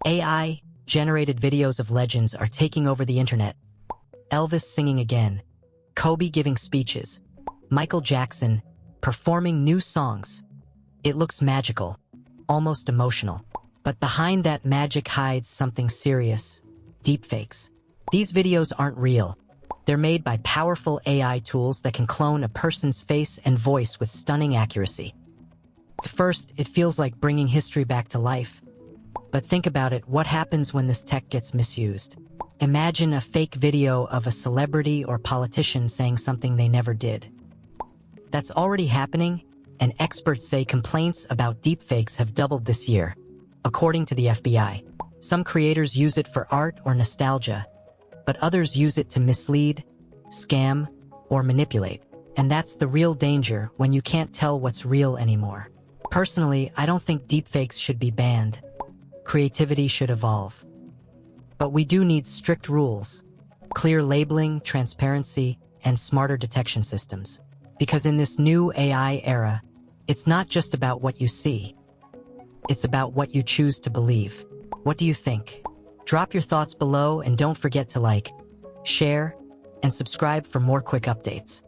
AI-generated videos of legends are taking over the internet. Elvis singing again, Kobe giving speeches, Michael Jackson performing new songs. It looks magical, almost emotional. But behind that magic hides something serious: deepfakes. These videos aren't real. They're made by powerful AI tools that can clone a person's face and voice with stunning accuracy. At first, it feels like bringing history back to life. But think about it, what happens when this tech gets misused? Imagine a fake video of a celebrity or politician saying something they never did. That's already happening, and experts say complaints about deepfakes have doubled this year, according to the FBI. Some creators use it for art or nostalgia, but others use it to mislead, scam, or manipulate. And that's the real danger when you can't tell what's real anymore. Personally, I don't think deepfakes should be banned. Creativity should evolve. But we do need strict rules, clear labeling, transparency, and smarter detection systems. Because in this new AI era, it's not just about what you see. It's about what you choose to believe. What do you think? Drop your thoughts below and don't forget to like, share, and subscribe for more quick updates.